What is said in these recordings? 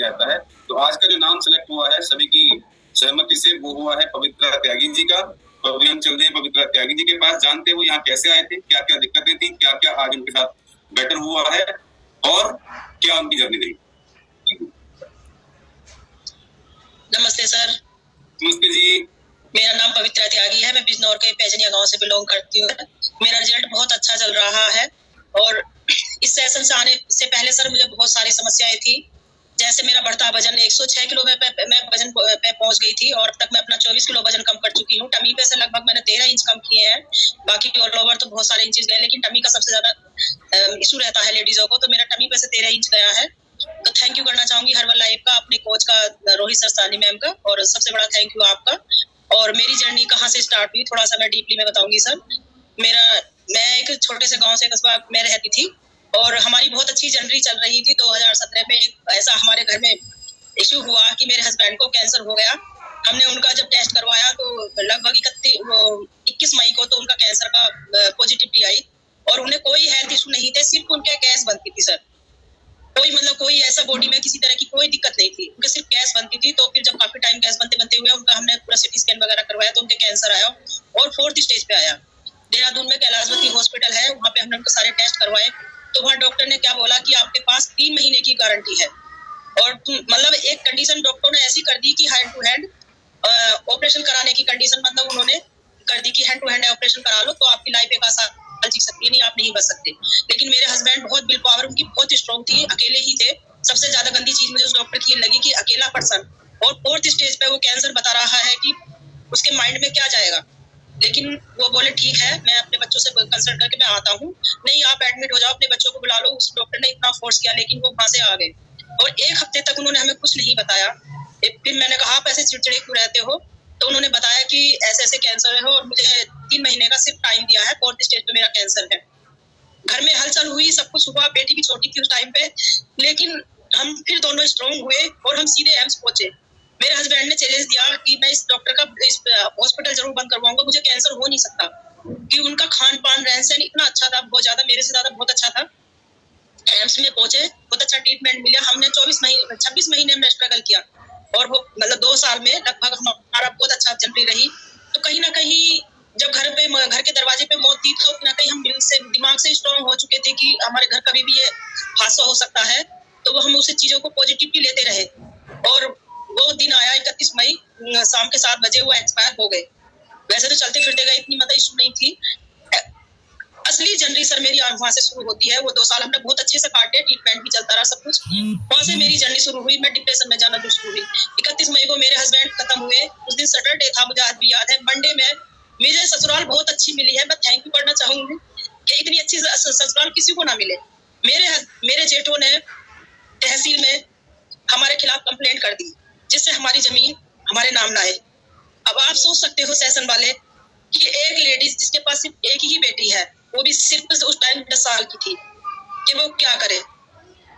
किया जाता है। तो आज का जो नाम सेलेक्ट हुआ है सभी की सहमति से, वो हुआ है पवित्रा त्यागी जी का। तो अभी हम चलते हैं पवित्रा त्यागी जी के पास, जानते वो यहाँ कैसे आए थे, क्या क्या दिक्कतें थी, क्या क्या आज उनके साथ बेटर हुआ है और क्या उनकी जर्नी रही। नमस्ते सर। नमस्ते जी। मेरा नाम पवित्रा त्यागी है, मैं बिजनौर के पैजनिया गांव से बिलोंग करती हूँ। मेरा रिजल्ट बहुत अच्छा चल रहा है और इस सेशन से आने से पहले सर मुझे बहुत सारी समस्याएं थी। जैसे मेरा बढ़ता वजन 106 किलो में मैं वजन पे पहुंच गई थी और अब तक मैं अपना 24 किलो वजन कम कर चुकी हूँ। टमी पे से लगभग मैंने 13 इंच कम किए हैं, बाकी ऑल ओवर तो बहुत सारे इंचेस गए, लेकिन टमी का सबसे ज्यादा इशू रहता है लेडीजों को, तो मेरा टमी पे से 13 इंच गया है। तो थैंक यू करना चाहूंगी हर्बल लाइफ का, अपने कोच का रोहित सरसानी मैम का, और सबसे बड़ा थैंक यू आपका। और मेरी जर्नी कहाँ से स्टार्ट हुई थोड़ा सा मैं डीपली में बताऊंगी सर। मैं एक छोटे से गांव से कस्बा में रहती थी और हमारी बहुत अच्छी जर्नी चल रही थी। 2017 में ऐसा हमारे घर में इश्यू हुआ कि मेरे हस्बैंड को कैंसर हो गया। हमने उनका जब टेस्ट करवाया तो लगभग 21 मई को तो उनका कैंसर का पॉजिटिविटी आई और उन्हें कोई हेल्थ इशू नहीं थे, सिर्फ उनके गैस बनती थी सर। कोई ऐसा बॉडी में किसी तरह की कोई दिक्कत नहीं थी, उनके सिर्फ गैस बनती थी। तो फिर जब काफी टाइम गैस बनते हुए उनका हमने पूरा सीटी स्कैन वगैरह करवाया तो उनके कैंसर आया और 4th स्टेज पे आया। देहरादून में कैलाशवती हॉस्पिटल है, वहाँ पे हमने उनके सारे टेस्ट करवाए। तो वहाँ डॉक्टर ने क्या बोला कि आपके पास 3 महीने की गारंटी है। और मतलब एक कंडीशन डॉक्टर ने ऐसी कर दी कि हैंड टू हैंड ऑपरेशन कराने की कंडीशन, मतलब उन्होंने कर दी कि हैंड टू हैंड ऑपरेशन करा लो तो आपकी लाइफ एक आसान जी सकती है, नहीं आप नहीं बच सकते। लेकिन मेरे हस्बैंड बहुत विल पावर उनकी बहुत स्ट्रॉन्ग थी, अकेले ही थे। सबसे ज्यादा गंदी चीज मुझे उस डॉक्टर की लगी कि अकेला पर्सन और 4th स्टेज पे वो कैंसर बता रहा है कि उसके माइंड में क्या जाएगा। लेकिन वो बोले ठीक है, मैं अपने बच्चों से कंसल्ट करके मैं आता हूँ। नहीं आप एडमिट हो जाओ, अपने बच्चों को बुला लो। उस डॉक्टर ने इतना फोर्स किया लेकिन वो वहां से आ गए और 1 हफ्ते तक उन्होंने हमें कुछ नहीं बताया। फिर मैंने कहा आप ऐसे चिड़चिड़े क्यों रहते हो, तो उन्होंने बताया कि ऐसे ऐसे कैंसर है और मुझे 3 महीने का सिर्फ टाइम दिया है, 4th स्टेज पे मेरा कैंसर है। घर में हलचल हुई, सब कुछ हुआ, बेटी भी छोटी थी उस टाइम पे, लेकिन हम फिर दोनों स्ट्रॉन्ग हुए और हम सीधे एम्स पहुंचे। मेरे हस्बैंड ने चैलेंज दिया कि मैं इस डॉक्टर का इस हॉस्पिटल जरूर बंद करवाऊंगा, मुझे कैंसर हो नहीं सकता, कि उनका खान पान रहन सहन इतना अच्छा था, बहुत ज्यादा मेरे से ज्यादा बहुत अच्छा था। एम्स में पहुंचे, बहुत अच्छा ट्रीटमेंट मिला। हमने 26 महीने में स्ट्रगल किया और वो मतलब 2 साल में लगभग हमारा बहुत अच्छा जर्नी रही। तो कहीं ना कहीं जब घर के दरवाजे पे मौत थी तो ना कहीं हम दिमाग से स्ट्रॉन्ग हो चुके थे कि हमारे घर कभी भी ये हादसा हो सकता है। तो वो हम उसे चीजों को पॉजिटिवली लेते रहे और वो दिन आया 31 मई शाम के 7 बजे वो एक्सपायर हो गए। वैसे तो चलते फिरते गए, इतनी मतलब इशू नहीं थी। असली जर्नी सर मेरी वहां से शुरू होती है। वो 2 साल हमने बहुत अच्छे से काटे, ट्रीटमेंट भी चलता रहा, सब कुछ। वहां से मेरी जर्नी शुरू हुई, मैं डिप्रेशन में जाना शुरू हुई। 31 मई को मेरे हस्बैंड खत्म हुए, उस दिन सैटरडे था, मुझे आज भी याद है। मंडे में मुझे ससुराल बहुत अच्छी मिली है, मैं थैंक यू करना चाहूंगी कि इतनी अच्छी ससुराल किसी को ना मिले। मेरे जेठों ने तहसील में हमारे खिलाफ कंप्लेंट कर दी जिससे हमारी जमीन हमारे नाम ना आए। अब आप सोच सकते हो सेशन वाले कि एक लेडीज जिसके पास सिर्फ एक ही बेटी है, वो भी सिर्फ उस टाइम 10 साल की थी, कि वो क्या करे।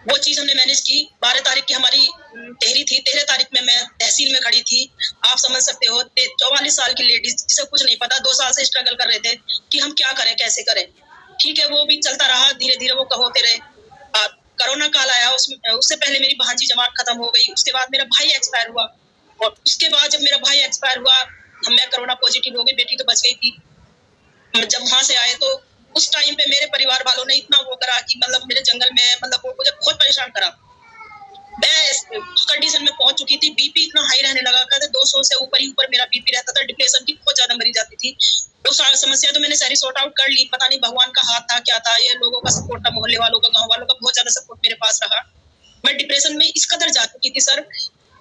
वो चीज हमने मैनेज की। 12 तारीख की हमारी तेहरी थी, 13 तारीख में मैं तहसील में खड़ी थी। आप समझ सकते हो 44 साल की लेडीज जिसे कुछ नहीं पता, 2 साल से स्ट्रगल कर रहे थे कि हम क्या करें कैसे करें। ठीक है, वो भी चलता रहा, धीरे धीरे वो होते रहे। कोरोना काल आया, उससे पहले मेरी भांजी जमात खत्म हो गई। उसके बाद मेरा भाई एक्सपायर हुआ और उसके बाद जब मेरा भाई एक्सपायर हुआ मैं कोरोना पॉजिटिव हो गई, बेटी तो बच गई थी। जब वहां से आए तो उस टाइम पे मेरे परिवार वालों ने इतना वो करा कि मतलब मेरे जंगल में मतलब वो मुझे बहुत परेशान करा। मैं उस कंडीशन में पहुंच चुकी थी, बीपी इतना हाई रहने लगा था, 200 से ऊपर ही ऊपर मेरा बीपी रहता था। डिप्रेशन की बहुत ज्यादा मरी जाती थी। वो सारी समस्या तो मैंने सारी सॉर्ट आउट कर ली। पता नहीं भगवान का हाथ था क्या था, ये लोगों का सपोर्ट था, मोहल्ले वालों का, गाँव वालों का बहुत ज्यादा सपोर्ट मेरे पास रहा। मैं डिप्रेशन में इस कदर जा चुकी थी सर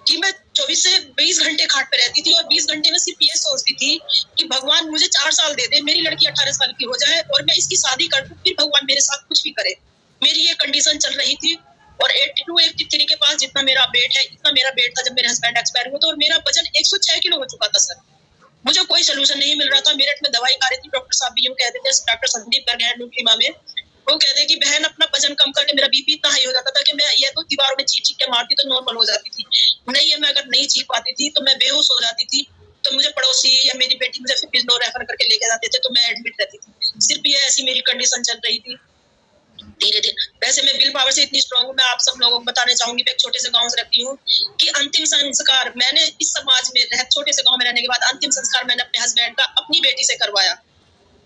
कि मैं 24 से 20 घंटे खाट पे रहती थी और 20 घंटे में सिर्फ ये सोचती थी कि भगवान मुझे 4 साल दे दे, मेरी लड़की 18 साल की हो जाए और मैं इसकी शादी कर दूं, फिर भगवान मेरे साथ कुछ भी करे। मेरी ये कंडीशन चल रही थी। और 82-83 के पास जितना मेरा वेट है, इतना मेरा वेट था जब मेरे हस्बैंड एक्सपायर हुआ। तो और मेरा वजन 106 किलो हो चुका था सर। मुझे कोई सोल्यूशन नहीं मिल रहा था। मेरठ में दवाई खा रही थी, डॉक्टर साहब भी यूँ कहते थे, डॉक्टर संदीप गर्ग हैं न्यूट्रीमा में, वो कहते कि बहन अपना वजन कम करके, मेरा बीपी इतना हाई हो जाता था कि मैं ये तो दीवारों में चीख के मारती तो नॉर्मल हो जाती थी। नहीं है, मैं अगर नहीं चीख पाती थी तो मैं बेहोश हो जाती थी। तो मुझे पड़ोसी या मेरी बेटी मुझे फिर बिजनौर रेफर करके लेके जाते थे, तो मैं एडमिट रहती थी। सिर्फ ये ऐसी मेरी कंडीशन चल रही थी। धीरे धीरे। वैसे मैं विल पावर से इतनी स्ट्रांग हूँ, मैं आप सब लोगों को बताना चाहूंगी, मैं एक छोटे से गांव से रहती हूँ, कि अंतिम संस्कार मैंने इस समाज में छोटे से गांव में रहने के बाद अंतिम संस्कार मैंने अपने हस्बैंड का अपनी बेटी से करवाया,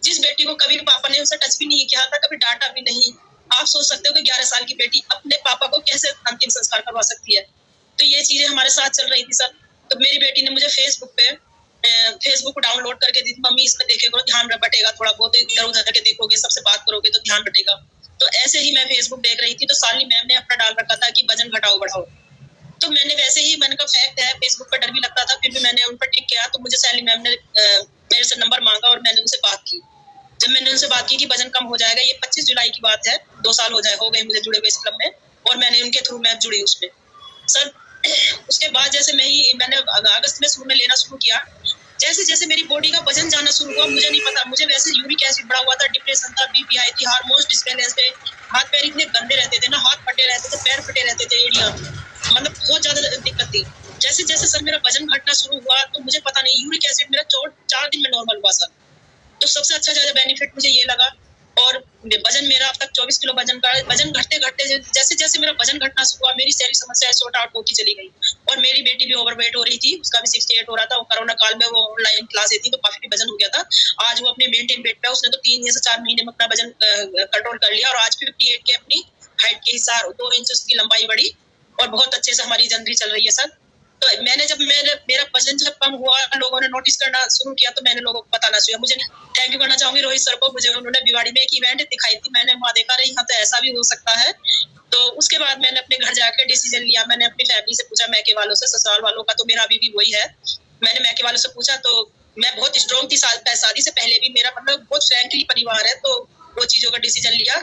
जिस बेटी को कभी पापा ने उसे टच भी नहीं किया था, कभी डांटा भी नहीं। आप सोच सकते हो कि 11 साल की बेटी अपने पापा को कैसे अंतिम संस्कार करवा सकती है। तो ये चीजें हमारे साथ चल रही थी सर। तो मेरी बेटी ने मुझे फेसबुक को डाउनलोड करके दी, मम्मी इसमें देखे करो, ध्यान बटेगा, थोड़ा बहुत इधर उधर के देखोगे, सबसे बात करोगे तो ध्यान बटेगा। तो ऐसे ही मैं फेसबुक देख रही थी, तो शालिनी मैम ने अपना डाल रखा था कि वजन घटाओ बढ़ाओ। तो मैंने वैसे ही, मैंने कहा फैक्ट है, फेसबुक पर डर भी लगता था, फिर भी मैंने उन पर टिक किया। तो मुझे शालिनी मैम ने मेरे से नंबर मांगा और मैंने उनसे बात की। जब मैंने उनसे बात की कि वजन कम हो जाएगा, ये 25 जुलाई की बात है, 2 साल हो गए मुझे जुड़े हुए इस क्लब में, और मैंने उनके थ्रू मैं जुड़ी उसमें सर। उसके बाद जैसे मैंने अगस्त में शुरू में लेना शुरू किया, जैसे जैसे मेरी बॉडी का वजन जाना शुरू हुआ, मुझे नहीं पता, मुझे वैसे यूरिक एसिड बढ़ा हुआ था, डिप्रेशन था, बीपी आई थी, हार्मोन्स डिसबैलेंस थे, हाथ पैर इतने गंदे रहते थे ना, हाथ फटे रहते थे, पैर फटे रहते थे, एड़ियां, मतलब बहुत ज्यादा दिक्कत थी। जैसे जैसे सर मेरा वजन घटना शुरू हुआ, तो मुझे पता नहीं, यूरिक एसिड मेरा 4 दिन में नॉर्मल हुआ सर। तो सबसे अच्छा ज्यादा बेनिफिट मुझे ये लगा। और वजन मेरा अब तक 24 किलो वजन घटते घटते जैसे जैसे मेरा वजन घटना शुरू हुआ, मेरी सारी समस्याएं सॉर्ट आउट होती चली गई। और मेरी बेटी भी ओवरवेट हो रही थी, उसका भी 68 हो रहा था, कोरोना काल में वो ऑनलाइन क्लासें थी, तो काफी वजन हो गया था। आज वो अपने मेंटेन वेट पे, उसने तो 3 से 4 महीने में अपना वजन कंट्रोल कर लिया, और आज 58 के अपनी हाइट के हिसाब 2 इंच उसकी लंबाई बढ़ी, और बहुत अच्छे से हमारी जर्नी चल रही है सर। तो मेरा वजन जब कम हुआ, लोगों ने नोटिस करना शुरू किया, तो मैंने लोगों को बताना चाहिए। मुझे थैंक यू करना चाहूंगी रोहित सर को, मुझे उन्होंने भिवाड़ी में एक इवेंट दिखाई थी, मैंने वहाँ देखा रही हाँ तो ऐसा भी हो सकता है। तो उसके बाद मैंने अपने घर जाकर डिसीजन लिया, मैंने अपनी फैमिली से पूछा, मैके वालों से, ससुराल वालों का तो मेरा अभी भी वही है, मैंने मैके वालों से पूछा, तो मैं बहुत स्ट्रॉन्ग थी, शादी से पहले भी मेरा मतलब बहुत फ्रेंकली परिवार है, तो वो चीजों का डिसीजन लिया।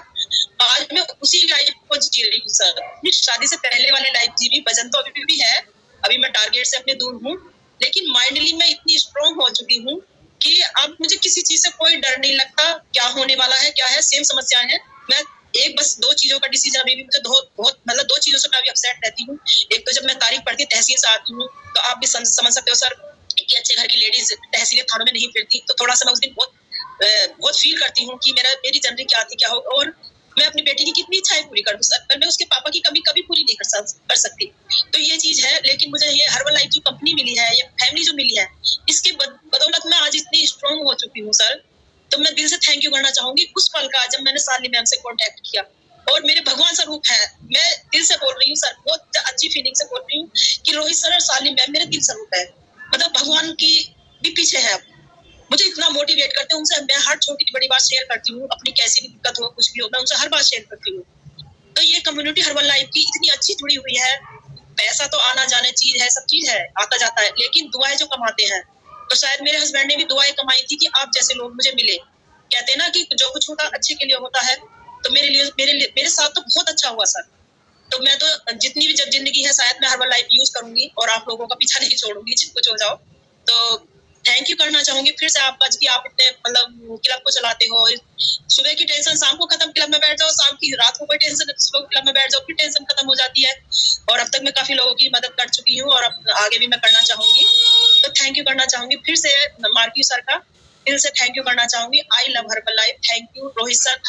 आज मैं उसी लाइफ को जी रही हूँ सर, शादी से पहले वाली लाइफ जी रही। वजन तो अभी भी है, अभी मैं टारगेट से अपने दूर हूँ, लेकिन माइंडली मैं इतनी स्ट्रॉन्ग हो चुकी हूँ कि अब मुझे किसी चीज से कोई डर नहीं लगता, क्या होने वाला है, क्या है, सेम समस्याएं हैं। मैं बस 2 चीजों का डिसीजन अभी भी मुझे बहुत मतलब 2 चीजों से मैं अभी अपसेट रहती हूँ। एक तो जब मैं तारीख पढ़ती तहसील से आती हूँ, तो आप भी समझ सकते हो सर कि अच्छे घर की लेडीज तहसील थानों में नहीं फिरती, तो थोड़ा सा मैं उस दिन बहुत फील करती हूँ कि मेरी जर्नी क्या थी, क्या हो, और मैं अपनी बेटी की कितनी इच्छाएं पूरी कर दूं, पर मैं उसके पापा की कमी कभी पूरी नहीं कर सकती। तो ये चीज है, लेकिन मुझे ये हर्बल लाइफ जो कंपनी मिली है, ये फैमिली जो मिली है, इसके बदौलत मैं आज इतनी स्ट्रॉन्ग हो चुकी हूँ सर। तो मैं दिल से थैंक यू करना चाहूंगी उस पल का, जब मैंने शालिनी मैम से कॉन्टेक्ट किया, और मेरे भगवान स्वरूप है, मैं दिल से बोल रही हूँ सर, बहुत अच्छी फीलिंग से बोल रही हूँ कि रोहित सर और शालिनी मैम मेरे दिल स्वरूप है, मतलब भगवान की भी पीछे है। मुझे इतना मोटिवेट करते हैं, उनसे मैं हर छोटी बड़ी बात शेयर करती हूँ, अपनी कैसी भी दिक्कत हो, कुछ भी हो, मैं उनसे हर बात शेयर करती हूँ। तो ये कम्युनिटी हर्बल लाइफ की इतनी अच्छी जुड़ी हुई है। पैसा तो आना जाने चीज है, सब चीज है, आता जाता है, लेकिन दुआएं जो कमाते हैं, तो शायद मेरे हस्बैंड ने भी दुआएं कमाई थी कि आप जैसे लोग मुझे मिले। कहते हैं ना कि जो कुछ होता अच्छे के लिए होता है, तो मेरे साथ तो बहुत अच्छा हुआ सर। तो मैं तो जितनी भी जब जिंदगी है, शायद मैं हर्बल लाइफ यूज करूंगी, और आप लोगों का पीछा नहीं छोड़ूंगी, जिसको हो जाओ। तो थैंक यू करना चाहूंगी फिर से आपका कि आप इतने मतलब क्लब को चलाते हो। सुबह की टेंशन शाम को खत्म, क्लब में बैठ जाओ, शाम की रात को कोई टेंशन, सुबह क्लब में बैठ जाओ, फिर टेंशन खत्म हो जाती है। और अब तक मैं काफी लोगों की मदद कर चुकी हूँ, और अब आगे भी मैं करना चाहूंगी। तो थैंक यू करना चाहूंगी फिर से मार्की सर का, दिल से थैंक यू करना चाहूंगी। I love herbal life, thank you Rohit sir,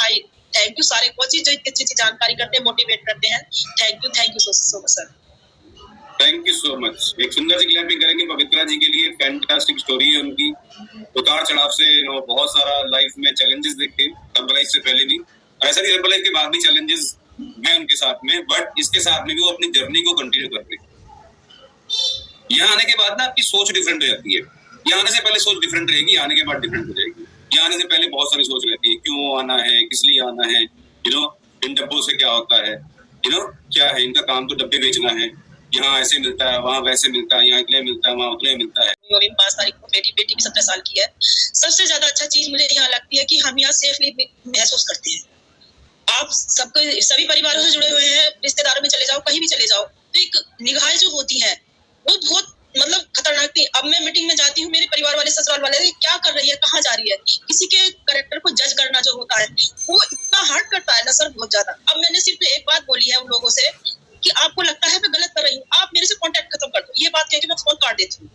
thank you सारे कोचेज जो इतनी अच्छी जानकारी करते हैं, मोटिवेट करते हैं। Thank you so much sir. Thank you so much. एक सुंदर सी क्लैपिंग करेंगे पवित्रा जी के लिए। फैंटास्टिक स्टोरी है उनकी, उतार चढ़ाव से बहुत सारा लाइफ में चैलेंजेस देखे, हर्बलाइफ से पहले भी, ऐसा भी हर्बलाइफ के बाद भी चैलेंजेस हैं उनके साथ में, बट इसके साथ में भी वो अपनी जर्नी को कंटिन्यू करते हैं। यहाँ आने के बाद ना आपकी सोच डिफरेंट हो जाती है। यहाँ आने से पहले सोच डिफरेंट रहेगी, आने के बाद डिफरेंट हो जाएगी। यहाँ आने से पहले बहुत सारी सोच रहती है, क्यों आना है, किस लिए आना है, इन डब्बों से क्या होता है, क्या है इनका काम, तो डब्बे बेचना है, यहाँ ऐसे मिलता है, वहाँ वैसे मिलता है, यहाँ इतने मिलता है, वहाँ उतने मिलता है। 5 तारीख को मेरी बेटी भी 17 साल की है। सबसे ज्यादा अच्छा चीज मुझे यहाँ लगती है कि हम यहाँ सेफली महसूस करते हैं। आप सभी परिवारों से जुड़े हुए हैं, रिश्तेदारों में चले जाओ, कहीं भी चले जाओ, तो एक निगाहें जो होती है वो बहुत मतलब खतरनाक थी। अब मैं मीटिंग में जाती हूँ, मेरे परिवार वाले, ससुराल वाले क्या कर रही है, कहाँ जा रही है, किसी के कैरेक्टर को जज करना जो होता है वो इतना हर्ट करता है ना सर, बहुत ज्यादा। अब मैंने सिर्फ एक बात बोली है उन लोगों से कि आपको लगता है मैं गलत कर रही हूँ, आप मेरे से कांटेक्ट खत्म कर दो। ये बात कह के मैं फोन काट देती हूँ,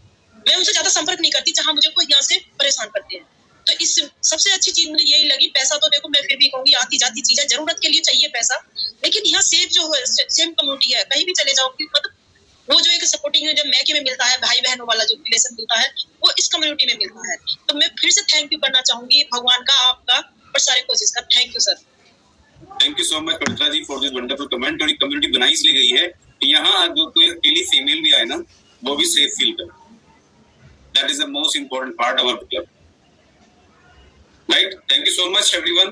मैं उनसे ज्यादा संपर्क नहीं करती जहां मुझे कोई यहाँ से परेशान करते हैं। तो इस सबसे अच्छी अच्छी चीज मुझे यही लगी। पैसा तो देखो मैं फिर भी कहूंगी आती जाती चीज है, जरूरत के लिए चाहिए पैसा, लेकिन यहाँ सेफ जो है, सेम कम्युनिटी है, कहीं भी चले जाओ मतलब वो जो एक सपोर्टिंग जो मैके में मिलता है, भाई बहनों वाला जो रिलेशन मिलता है, वो इस कम्युनिटी में मिलता है। तो मैं फिर से थैंक यू करना चाहूंगी भगवान का, आपका और सारे कोचेस का। Thank you sir. Thank you so much Pavitra ji for this wonderful comment. और कम्युनिटी बनाई इसलिए गई है कि यहाँ अगर कोई अकेली फीमेल भी आए ना, वो भी सेफ फील करे। That is the most important part of our club, right? Thank you so much everyone.